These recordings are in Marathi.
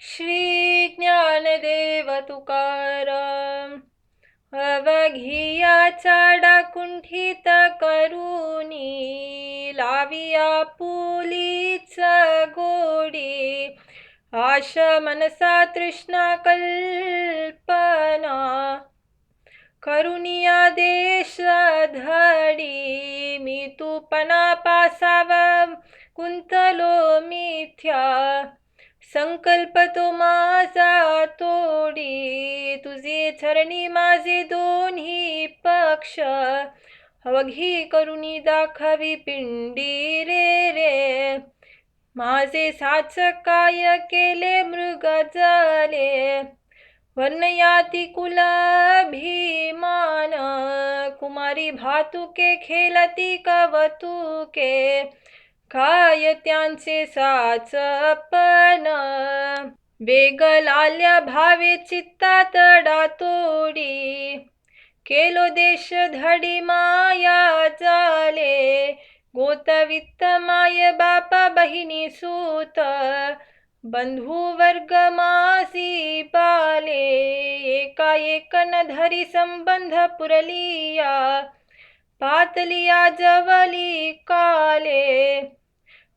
श्री ज्ञानदेव तुकाराम. अवघियाचा डाकुंठित करुणी लाविया पुलीच गोडी. आश मनसा तृष्णा कल्पना करुणिया देश धडी. मी तूपणा पासाव कुंतलो मिथ्या संकल्प तो माझा तोडी. तुझे चरणी माझे दोन्ही पक्ष अवघी करुणी दाखवी पिंडी रे. माझे साच काय केले मृग जले वर्णयाती कुलाभिमान. कुमारी भातुके खेलती कवतुके काय त्यांचे साचपण. वेग लाल्या भावे चित्तात डातोडी केलो देश धडी माया जाले. गोतवित्त माय बाप बहिणी सूत बंधू वर्ग मासी पाले. एका न धरी संबंध पुरलिया पातलिया जवली काले.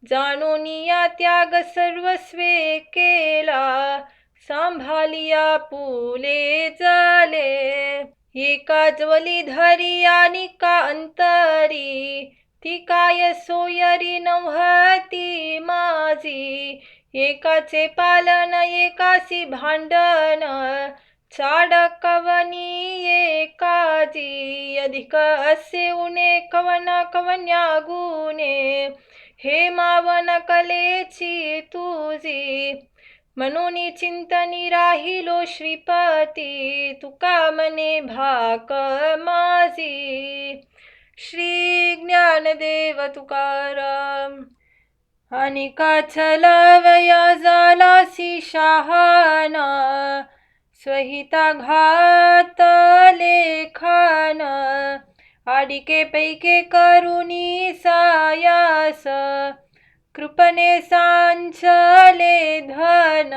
जाणूनिया त्याग सर्वस्वे केला सांभालिया पुले जाले. एका ज्वली धरी आणि का अंतरी ती काय सोयरी नव्हती माझी. एकाचे पालन एकासी भांडण चाडकवनी एकाजी. अधिक असे उणे कवना कवन्या गुणे हे मावन कलेची तुझी. म्हणून चिंतनी राहिलो श्रीपती तुका मने भाक माझी. श्री ज्ञानदेव तुकाराम. अनिका चलावया जालासी शहाणा स्वहिता घात लेखन. आडिके पैके करुणी सायास कृपणे सांचले धन.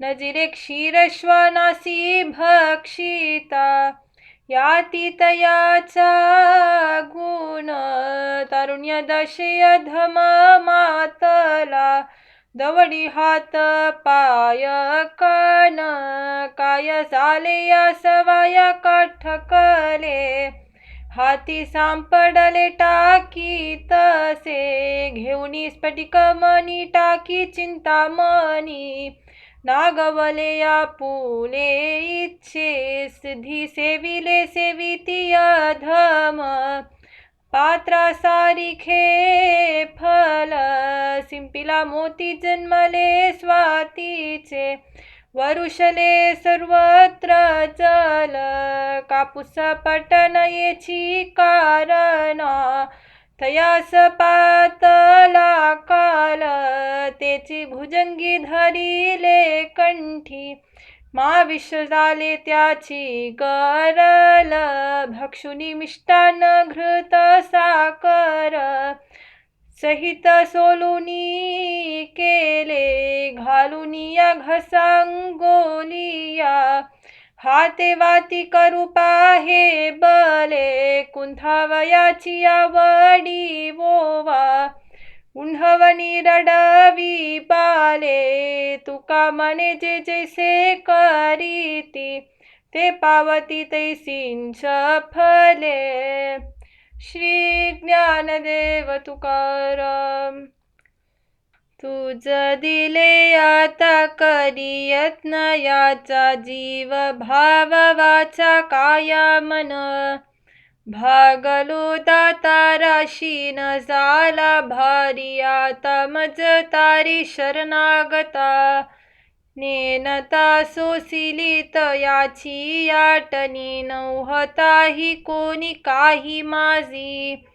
नजिरे क्षीरश्वनासी भक्षिता याती तयाचा गुण. तारुण्य दशय धम मातला दवडी हात पाय कन. काय झाले या सवाया कठकले हाती सांपडले टाकी तसे. घेऊनी स्फटिक मनी टाकी चिंतामणी नागवले या पुले इच्छे. सिद्धी सेविले सेविती अधम पात्रा सारिखे फल. सिंपिला मोती जन्मले स्वातीचे वरुषले सर्वत्र जल. कापूस पटन येची कारण तयास पातला काल. तेची भुजंगी धरिले कंठी मा विष झाले त्याची गरल. भक्षुनी मिष्टान घृत साकर सहित सोलुनी केले. घालुनिया घसांगोलिया हाते वाती करू पाहे बले. कुंथावयाची आवडी वोवा उन्हवनी रडवी पाले. तुका मने जे जैसे करीती ते पावती तैसींच फले. श्री ज्ञानदेव तुकाराम. तुझ दिले आता करी यत्न याचा जीव भाव वाचा काया मन. भागलो दाताराशी न झाला भारी आता मज तारी शरणागता. नेनता सोसिली तयाची याटनी नव्हताही कोणी काही माझी.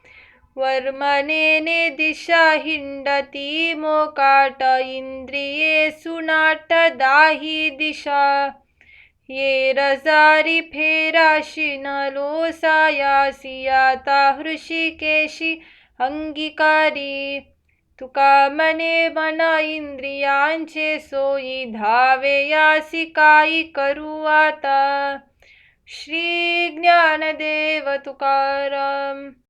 वर्मनेने दिशा हिंडती मोकाट इंद्रिये सुनाट दाही दिशा. ये रजारी फेराशी नलो सायासी आता हृषिकेशी अंगीकारी. तुका मने मन इंद्रियांचे सोयी धावे यासी काही करू आता. श्री ज्ञानदेव तुकाराम.